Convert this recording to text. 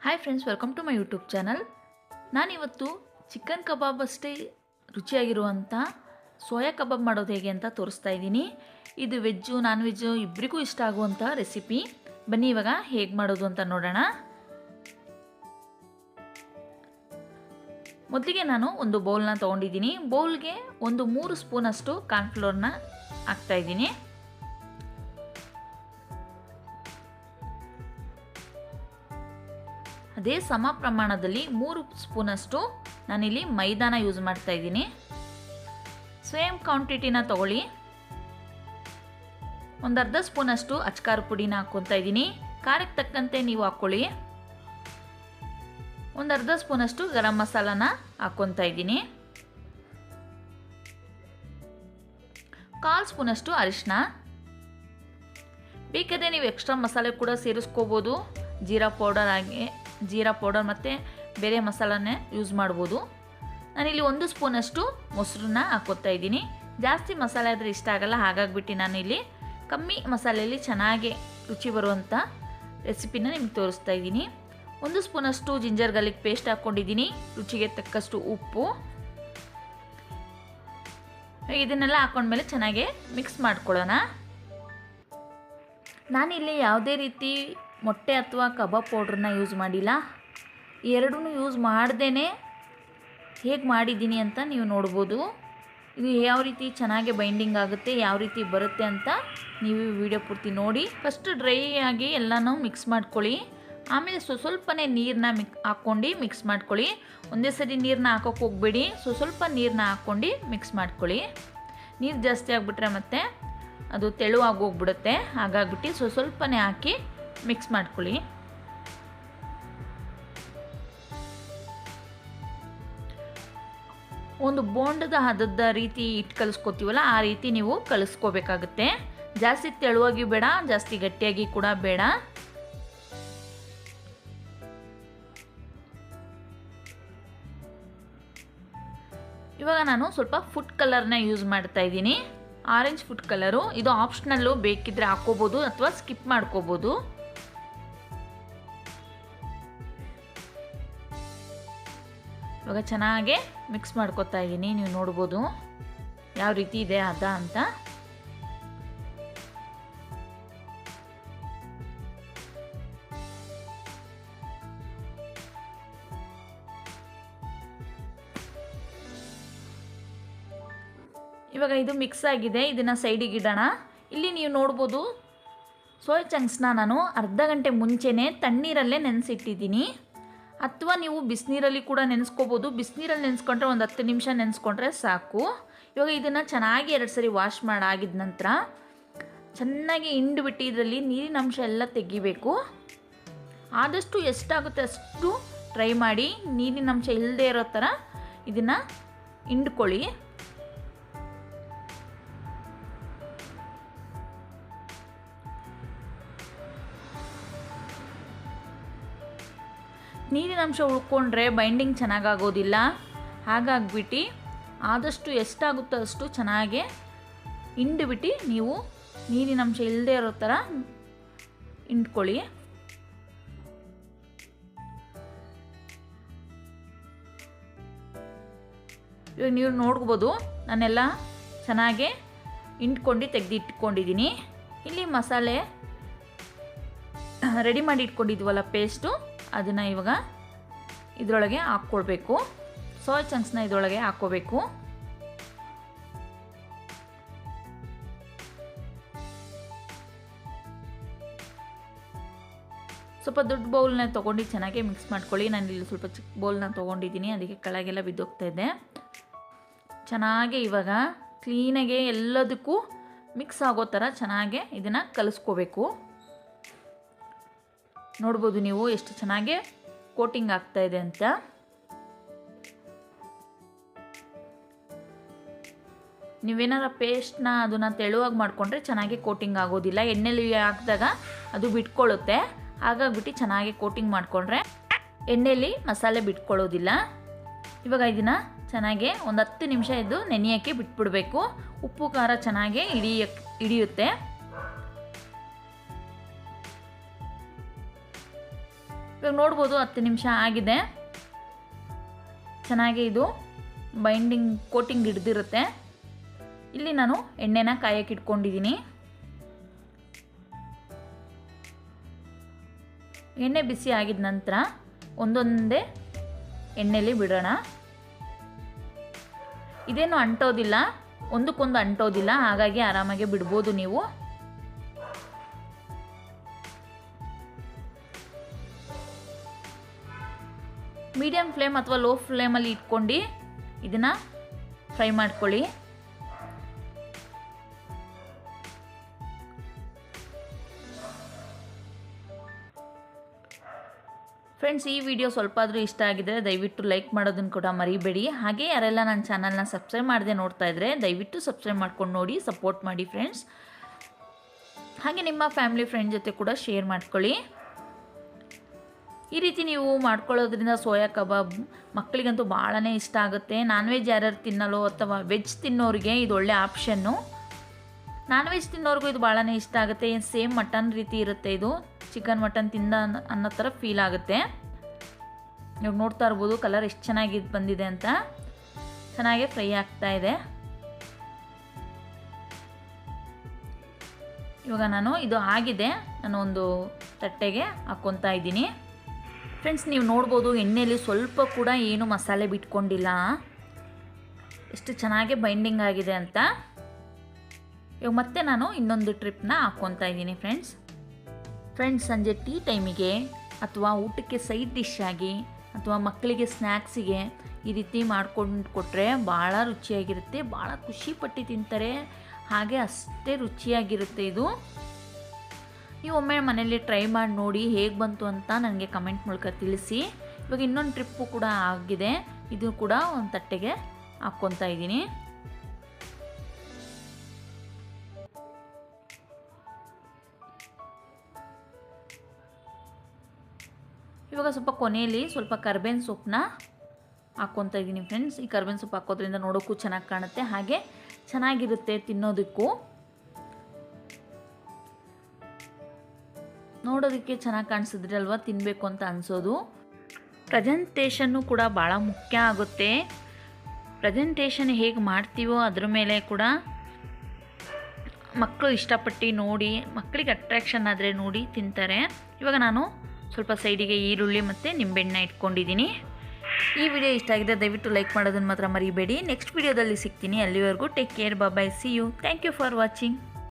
Hi friends, welcome to my YouTube channel. ನಾನಿವತ್ತು chicken kebab ಅಷ್ಟೇ ರುಚಿಯಾಗಿರುವಂಥ ಸೋಯಾ ಕಬಾಬ್ ಮಾಡೋದು ಹೇಗೆ ಅಂತ ತೋರಿಸ್ತಾ ಇದ್ದೀನಿ. ಇದು ವೆಜ್ಜು ನಾನ್ ವೆಜ್ಜು ಇಬ್ಬರಿಗೂ ಇಷ್ಟ ಆಗುವಂಥ ರೆಸಿಪಿ. ಬನ್ನಿ ಇವಾಗ ಹೇಗೆ ಮಾಡೋದು ಅಂತ ನೋಡೋಣ. ಮೊದಲಿಗೆ ನಾನು ಒಂದು ಬೌಲ್ನ ತೊಗೊಂಡಿದ್ದೀನಿ. ಬೌಲ್ಗೆ ಒಂದು 3 ಸ್ಪೂನಷ್ಟು ಕಾರ್ನ್ಫ್ಲೋರ್ನ ಹಾಕ್ತಾಯಿದ್ದೀನಿ. ಅದೇ ಸಮ ಪ್ರಮಾಣದಲ್ಲಿ 3 ಸ್ಪೂನಷ್ಟು ನಾನಿಲ್ಲಿ ಮೈದಾನ ಯೂಸ್ ಮಾಡ್ತಾ ಇದ್ದೀನಿ. ಸೇಮ್ ಕ್ವಾಂಟಿಟಿನ ತಗೊಳ್ಳಿ. ಒಂದು ಅರ್ಧ ಸ್ಪೂನಷ್ಟು ಅಚ್ಕಾರ ಪುಡಿನ ಹಾಕ್ಕೊತಾ ಇದ್ದೀನಿ. ಖಾರಕ್ಕೆ ತಕ್ಕಂತೆ ನೀವು ಹಾಕ್ಕೊಳ್ಳಿ. ಒಂದು ಅರ್ಧ ಸ್ಪೂನಷ್ಟು ಗರಂ ಮಸಾಲಾನ ಹಾಕ್ಕೊತಾ ಇದ್ದೀನಿ. 1/4 ಸ್ಪೂನಷ್ಟು ಅರಿಶಿನ. ಬೇಕಾದರೆ ನೀವು ಎಕ್ಸ್ಟ್ರಾ ಮಸಾಲೆ ಕೂಡ ಸೇರಿಸ್ಕೋಬೋದು. ಜೀರಾ ಪೌಡರ್ ಮತ್ತು ಬೇರೆ ಮಸಾಲನೇ ಯೂಸ್ ಮಾಡ್ಬೋದು. ನಾನಿಲ್ಲಿ 1 ಸ್ಪೂನಷ್ಟು ಮೊಸರನ್ನ ಹಾಕ್ಕೊತಾ ಇದ್ದೀನಿ. ಜಾಸ್ತಿ ಮಸಾಲೆ ಆದರೆ ಇಷ್ಟ ಆಗಲ್ಲ, ಹಾಗಾಗಿಬಿಟ್ಟು ನಾನಿಲ್ಲಿ ಕಮ್ಮಿ ಮಸಾಲೆಯಲ್ಲಿ ಚೆನ್ನಾಗಿ ರುಚಿ ಬರುವಂಥ ರೆಸಿಪಿನ ನಿಮ್ಗೆ ತೋರಿಸ್ತಾ ಇದ್ದೀನಿ. 1 ಸ್ಪೂನಷ್ಟು ಜಿಂಜರ್ ಗಾರ್ಲಿಕ್ ಪೇಸ್ಟ್ ಹಾಕ್ಕೊಂಡಿದ್ದೀನಿ. ರುಚಿಗೆ ತಕ್ಕಷ್ಟು ಉಪ್ಪು. ಇದನ್ನೆಲ್ಲ ಹಾಕ್ಕೊಂಡ್ಮೇಲೆ ಚೆನ್ನಾಗಿ ಮಿಕ್ಸ್ ಮಾಡ್ಕೊಳ್ಳೋಣ. ನಾನಿಲ್ಲಿ ಯಾವುದೇ ರೀತಿ ಮೊಟ್ಟೆ ಅಥವಾ ಕಬಾಬ್ ಪೌಡ್ರನ್ನ ಯೂಸ್ ಮಾಡಿಲ್ಲ. ಎರಡೂ ಯೂಸ್ ಮಾಡ್ದೇ ಹೇಗೆ ಮಾಡಿದ್ದೀನಿ ಅಂತ ನೀವು ನೋಡ್ಬೋದು. ಇದು ಯಾವ ರೀತಿ ಚೆನ್ನಾಗಿ ಬೈಂಡಿಂಗ್ ಆಗುತ್ತೆ, ಯಾವ ರೀತಿ ಬರುತ್ತೆ ಅಂತ ನೀವು ವಿಡಿಯೋ ಪೂರ್ತಿ ನೋಡಿ. ಫಸ್ಟ್ ಡ್ರೈ ಆಗಿ ಎಲ್ಲನೂ ಮಿಕ್ಸ್ ಮಾಡ್ಕೊಳ್ಳಿ. ಆಮೇಲೆ ಸ್ವಲ್ಪನೇ ನೀರನ್ನ ಹಾಕ್ಕೊಂಡು ಮಿಕ್ಸ್ ಮಾಡ್ಕೊಳ್ಳಿ. ಒಂದೇ ಸರಿ ನೀರನ್ನ ಹಾಕೋಕ್ಕೆ ಹೋಗಬೇಡಿ. ಸ್ವಲ್ಪ ನೀರನ್ನ ಹಾಕ್ಕೊಂಡು ಮಿಕ್ಸ್ ಮಾಡ್ಕೊಳ್ಳಿ. ನೀರು ಜಾಸ್ತಿ ಆಗಿಬಿಟ್ರೆ ಮತ್ತೆ ಅದು ತೆಳುವಾಗಿ ಹೋಗ್ಬಿಡುತ್ತೆ. ಹಾಗಾಗ್ಬಿಟ್ಟು ಸ್ವಲ್ಪನೇ ಹಾಕಿ ಮಿಕ್ಸ್ ಮಾಡ್ಕೊಳ್ಳಿ. ಒಂದು ಬೋಂಡದ ಹದದ ರೀತಿ ಇಟ್ಟು ಕಲಿಸ್ಕೊತೀವಲ್ಲ, ಆ ರೀತಿ ನೀವು ಕಲಿಸ್ಕೋಬೇಕಾಗುತ್ತೆ. ಜಾಸ್ತಿ ತೆಳುವಾಗಿ ಬೇಡ, ಜಾಸ್ತಿ ಗಟ್ಟಿಯಾಗಿ ಕೂಡ ಬೇಡ. ಇವಾಗ ನಾನು ಸ್ವಲ್ಪ ಫುಡ್ ಕಲರ್ನ ಯೂಸ್ ಮಾಡ್ತಾ ಇದ್ದೀನಿ. Orange food colour. ಇದು ಆಪ್ಷನಲ್ಲು, ಬೇಕಿದ್ರೆ ಹಾಕ್ಕೋಬೋದು ಅಥವಾ ಸ್ಕಿಪ್ ಮಾಡ್ಕೋಬೋದು. ಇವಾಗ ಚೆನ್ನಾಗಿ ಮಿಕ್ಸ್ ಮಾಡ್ಕೊತಾ ಇದ್ದೀನಿ. ನೀವು ನೋಡ್ಬೋದು ಯಾವ ರೀತಿ ಇದೆ ಹದ ಅಂತ. ಇವಾಗ ಇದು ಮಿಕ್ಸ್ ಆಗಿದೆ. ಇದನ್ನು ಸೈಡಿಗೆ ಇಡೋಣ. ಇಲ್ಲಿ ನೀವು ನೋಡ್ಬೋದು ಸೋಯಾ ಚಂಕ್ಸ್ನ ನಾನು ಅರ್ಧ ಗಂಟೆ ಮುಂಚೆನೇ ತಣ್ಣೀರಲ್ಲೇ ನೆನೆಸಿಟ್ಟಿದ್ದೀನಿ. ಅಥವಾ ನೀವು ಬಿಸಿನೀರಲ್ಲಿ ಕೂಡ ನೆನೆಸ್ಕೋಬೋದು. ಬಿಸಿನೀರಲ್ಲಿ ನೆನೆಸ್ಕೊಂಡ್ರೆ ಒಂದು 10 ನಿಮಿಷ ನೆನೆಸ್ಕೊಂಡ್ರೆ ಸಾಕು. ಇವಾಗ ಇದನ್ನು ಚೆನ್ನಾಗಿ 2 ಸರಿ ವಾಶ್ ಮಾಡಿದ ನಂತರ ಚೆನ್ನಾಗಿ ಹಿಂಡ್ಬಿಟ್ಟು ಇದರಲ್ಲಿ ನೀರಿನ ಅಂಶ ಎಲ್ಲ ತೆಗಿಬೇಕು. ಆದಷ್ಟು ಎಷ್ಟಾಗುತ್ತೆ ಅಷ್ಟು ಟ್ರೈ ಮಾಡಿ ನೀರಿನ ಅಂಶ ಇಲ್ಲದೆ ಇರೋ ಥರ ಇದನ್ನು ಹಿಂಡ್ಕೊಳ್ಳಿ. ನೀರಿನ ಅಂಶ ಉಳ್ಕೊಂಡ್ರೆ ಬೈಂಡಿಂಗ್ ಚೆನ್ನಾಗಾಗೋದಿಲ್ಲ. ಹಾಗಾಗ್ಬಿಟ್ಟು ಆದಷ್ಟು ಎಷ್ಟಾಗುತ್ತೋ ಅಷ್ಟು ಚೆನ್ನಾಗಿ ಹಿಂಡ್ಬಿಟ್ಟು ನೀವು ನೀರಿನ ಅಂಶ ಇಲ್ಲದೆ ಇರೋ ಥರ ಹಿಂಡ್ಕೊಳ್ಳಿ. ಇವಾಗ ನೀವು ನೋಡ್ಬೋದು ನಾನೆಲ್ಲ ಚೆನ್ನಾಗಿ ಹಿಂಡ್ಕೊಂಡು ತೆಗೆದಿಟ್ಕೊಂಡಿದ್ದೀನಿ. ಇಲ್ಲಿ ಮಸಾಲೆ ರೆಡಿ ಮಾಡಿ ಇಟ್ಕೊಂಡಿದ್ವಲ್ಲ ಪೇಸ್ಟು, ಅದನ್ನು ಇವಾಗ ಇದರೊಳಗೆ ಹಾಕ್ಕೊಳ್ಬೇಕು. ಸೋಯಾ ಚಂಕ್ಸ್ನ ಇದರೊಳಗೆ ಹಾಕ್ಕೋಬೇಕು. ಸ್ವಲ್ಪ ದೊಡ್ಡ ಬೌಲ್ನ ತೊಗೊಂಡು ಚೆನ್ನಾಗಿ ಮಿಕ್ಸ್ ಮಾಡ್ಕೊಳ್ಳಿ. ನಾನು ಇಲ್ಲಿ ಸ್ವಲ್ಪ ಚಿಕ್ಕ ಬೌಲ್ನ ತೊಗೊಂಡಿದ್ದೀನಿ, ಅದಕ್ಕೆ ಕೆಳಗೆಲ್ಲ ಬಿದ್ದೋಗ್ತಾ ಇದೆ. ಚೆನ್ನಾಗಿ ಇವಾಗ ಕ್ಲೀನಾಗೆ ಎಲ್ಲದಕ್ಕೂ ಮಿಕ್ಸ್ ಆಗೋ ಥರ ಚೆನ್ನಾಗಿ ಇದನ್ನು ಕಲಿಸ್ಕೋಬೇಕು. ನೋಡ್ಬೋದು ನೀವು ಎಷ್ಟು ಚೆನ್ನಾಗಿ ಕೋಟಿಂಗ್ ಆಗ್ತಾ ಇದೆ ಅಂತ. ನೀವೇನಾರ ಪೇಸ್ಟ್ನ ಅದನ್ನು ತೆಳುವಾಗಿ ಮಾಡಿಕೊಂಡ್ರೆ ಚೆನ್ನಾಗಿ ಕೋಟಿಂಗ್ ಆಗೋದಿಲ್ಲ. ಎಣ್ಣೆಲಿ ಹಾಕಿದಾಗ ಅದು ಬಿಟ್ಕೊಳ್ಳುತ್ತೆ. ಹಾಗಾಗ್ಬಿಟ್ಟು ಚೆನ್ನಾಗಿ ಕೋಟಿಂಗ್ ಮಾಡಿಕೊಂಡ್ರೆ ಎಣ್ಣೆಯಲ್ಲಿ ಮಸಾಲೆ ಬಿಟ್ಕೊಳ್ಳೋದಿಲ್ಲ. ಇವಾಗ ಇದನ್ನು ಚೆನ್ನಾಗಿ ಒಂದು 10 ನಿಮಿಷ ಇದು ನೆನೆಯೋಕ್ಕೆ ಬಿಟ್ಬಿಡಬೇಕು. ಉಪ್ಪು ಖಾರ ಚೆನ್ನಾಗಿ ಹಿಡಿಯುತ್ತೆ. ಇವಾಗ ನೋಡ್ಬೋದು 10 ನಿಮಿಷ ಆಗಿದೆ. ಚೆನ್ನಾಗಿ ಇದು ಬೈಂಡಿಂಗ್ ಕೋಟಿಂಗ್ ಹಿಡ್ದಿರುತ್ತೆ. ಇಲ್ಲಿ ನಾನು ಎಣ್ಣೆನ ಕಾಯಕ್ಕೆ ಇಟ್ಕೊಂಡಿದ್ದೀನಿ. ಎಣ್ಣೆ ಬಿಸಿ ಆಗಿದ ನಂತರ ಒಂದೊಂದೇ ಎಣ್ಣೆಲಿ ಬಿಡೋಣ. ಇದೇನು ಅಂಟೋದಿಲ್ಲ, ಒಂದಕ್ಕೊಂದು ಅಂಟೋದಿಲ್ಲ, ಹಾಗಾಗಿ ಆರಾಮಾಗಿ ಬಿಡ್ಬೋದು ನೀವು. ಮೀಡಿಯಮ್ ಫ್ಲೇಮ್ ಅಥವಾ ಲೋ ಫ್ಲೇಮಲ್ಲಿ ಇಟ್ಕೊಂಡು ಇದನ್ನು ಫ್ರೈ ಮಾಡ್ಕೊಳ್ಳಿ. ಫ್ರೆಂಡ್ಸ್, ಈ ವಿಡಿಯೋ ಸ್ವಲ್ಪ ಆದರೂ ಇಷ್ಟ ಆಗಿದರೆ ದಯವಿಟ್ಟು ಲೈಕ್ ಮಾಡೋದನ್ನು ಕೂಡ ಮರಿಬೇಡಿ. ಹಾಗೆ ಯಾರೆಲ್ಲ ನನ್ನ ಚಾನಲ್ನ ಸಬ್ಸ್ಕ್ರೈಬ್ ಮಾಡದೆ ನೋಡ್ತಾ ಇದ್ದರೆ ದಯವಿಟ್ಟು ಸಬ್ಸ್ಕ್ರೈಬ್ ಮಾಡ್ಕೊಂಡು ನೋಡಿ, ಸಪೋರ್ಟ್ ಮಾಡಿ ಫ್ರೆಂಡ್ಸ್. ಹಾಗೆ ನಿಮ್ಮ ಫ್ಯಾಮಿಲಿ ಫ್ರೆಂಡ್ ಜೊತೆ ಕೂಡ ಶೇರ್ ಮಾಡ್ಕೊಳ್ಳಿ. ಈ ರೀತಿ ನೀವು ಮಾಡ್ಕೊಳ್ಳೋದ್ರಿಂದ ಸೋಯಾ ಕಬಾಬ್ ಮಕ್ಕಳಿಗಂತೂ ಭಾಳನೇ ಇಷ್ಟ ಆಗುತ್ತೆ. ನಾನ್ ವೆಜ್ ಯಾರ್ಯಾರು ತಿನ್ನಲ್ಲೋ ಅಥವಾ ವೆಜ್ ತಿನ್ನೋರಿಗೆ ಇದು ಒಳ್ಳೆ ಆಪ್ಷನ್ನು. ನಾನ್ ವೆಜ್ ತಿನ್ನೋರಿಗೂ ಇದು ಭಾಳನೇ ಇಷ್ಟ ಆಗುತ್ತೆ. ಸೇಮ್ ಮಟನ್ ರೀತಿ ಇರುತ್ತೆ, ಇದು ಚಿಕನ್ ಮಟನ್ ತಿಂದ ಅನ್ನೋ ಥರ ಫೀಲ್ ಆಗುತ್ತೆ. ಇವಾಗ ನೋಡ್ತಾ ಇರ್ಬೋದು ಕಲರ್ ಎಷ್ಟು ಚೆನ್ನಾಗಿ ಬಂದಿದೆ ಅಂತ. ಚೆನ್ನಾಗಿ ಫ್ರೈ ಆಗ್ತಾ ಇದೆ. ಇವಾಗ ನಾನು ಇದು ಆಗಿದೆ, ನಾನು ಒಂದು ತಟ್ಟೆಗೆ ಹಾಕ್ಕೊತಾ ಇದ್ದೀನಿ. ಫ್ರೆಂಡ್ಸ್, ನೀವು ನೋಡ್ಬೋದು ಎಣ್ಣೆಯಲ್ಲಿ ಸ್ವಲ್ಪ ಕೂಡ ಏನು ಮಸಾಲೆ ಬಿಟ್ಕೊಂಡಿಲ್ಲ, ಎಷ್ಟು ಚೆನ್ನಾಗಿ ಬೈಂಡಿಂಗ್ ಆಗಿದೆ ಅಂತ. ಇವಾಗ ಮತ್ತೆ ನಾನು ಇನ್ನೊಂದು ಟ್ರಿಪ್ನ ಹಾಕ್ಕೊತಾ ಇದ್ದೀನಿ ಫ್ರೆಂಡ್ಸ್. ಸಂಜೆ ಟೀ ಟೈಮಿಗೆ ಅಥವಾ ಊಟಕ್ಕೆ ಸೈಡ್ ಡಿಶ್ ಆಗಿ ಅಥವಾ ಮಕ್ಕಳಿಗೆ ಸ್ನ್ಯಾಕ್ಸಿಗೆ ಈ ರೀತಿ ಮಾಡ್ಕೊಂಡು ಕೊಟ್ಟರೆ ಭಾಳ ರುಚಿಯಾಗಿರುತ್ತೆ, ಭಾಳ ಖುಷಿಪಟ್ಟು ತಿಂತಾರೆ. ಹಾಗೆ ಅಷ್ಟೇ ರುಚಿಯಾಗಿರುತ್ತೆ ಇದು. ನೀವು ಒಮ್ಮೆ ಮನೆಯಲ್ಲಿ ಟ್ರೈ ಮಾಡಿ ನೋಡಿ ಹೇಗೆ ಬಂತು ಅಂತ ನನಗೆ ಕಮೆಂಟ್ ಮೂಲಕ ತಿಳಿಸಿ. ಇವಾಗ ಇನ್ನೊಂದು ಟ್ರಿಪ್ಪು ಕೂಡ ಆಗಿದೆ, ಇದು ಕೂಡ ಒಂದು ತಟ್ಟೆಗೆ ಹಾಕ್ಕೊತಾ ಇದ್ದೀನಿ. ಇವಾಗ ಸ್ವಲ್ಪ ಕೊನೆಯಲ್ಲಿ ಸ್ವಲ್ಪ ಕರ್ಬೇವಿನ ಸೊಪ್ಪನ್ನ ಹಾಕ್ಕೊತಾ ಇದ್ದೀನಿ ಫ್ರೆಂಡ್ಸ್. ಈ ಕರ್ಬೇವಿನ ಸೊಪ್ಪು ಹಾಕೋದ್ರಿಂದ ನೋಡೋಕ್ಕೂ ಚೆನ್ನಾಗಿ ಕಾಣುತ್ತೆ, ಹಾಗೆ ಚೆನ್ನಾಗಿರುತ್ತೆ ತಿನ್ನೋದಕ್ಕೂ. ನೋಡೋದಕ್ಕೆ ಚೆನ್ನಾಗಿ ಕಾಣಿಸಿದ್ರೆ ಅಲ್ವಾ ತಿನ್ನಬೇಕು ಅಂತ ಅನಿಸೋದು. ಪ್ರೆಸೆಂಟೇಷನ್ನು ಕೂಡ ಭಾಳ ಮುಖ್ಯ ಆಗುತ್ತೆ. ಪ್ರೆಸೆಂಟೇಷನ್ ಹೇಗೆ ಮಾಡ್ತೀವೋ ಅದ್ರ ಮೇಲೆ ಕೂಡ ಮಕ್ಕಳು ಇಷ್ಟಪಟ್ಟು ನೋಡಿ, ಮಕ್ಕಳಿಗೆ ಅಟ್ರಾಕ್ಷನ್ ಆದರೆ ನೋಡಿ ತಿಂತಾರೆ. ಇವಾಗ ನಾನು ಸ್ವಲ್ಪ ಸೈಡಿಗೆ ಈರುಳ್ಳಿ ಮತ್ತು ನಿಂಬೆಹಣ್ಣು ಇಟ್ಕೊಂಡಿದ್ದೀನಿ. ಈ ವಿಡಿಯೋ ಇಷ್ಟ ಆಗಿದೆ ದಯವಿಟ್ಟು ಲೈಕ್ ಮಾಡೋದನ್ನು ಮಾತ್ರ ಮರಿಬೇಡಿ. ನೆಕ್ಸ್ಟ್ ವಿಡಿಯೋದಲ್ಲಿ ಸಿಗ್ತೀನಿ. ಅಲ್ಲಿವರೆಗೂ take care, bye, see you. Thank you for watching.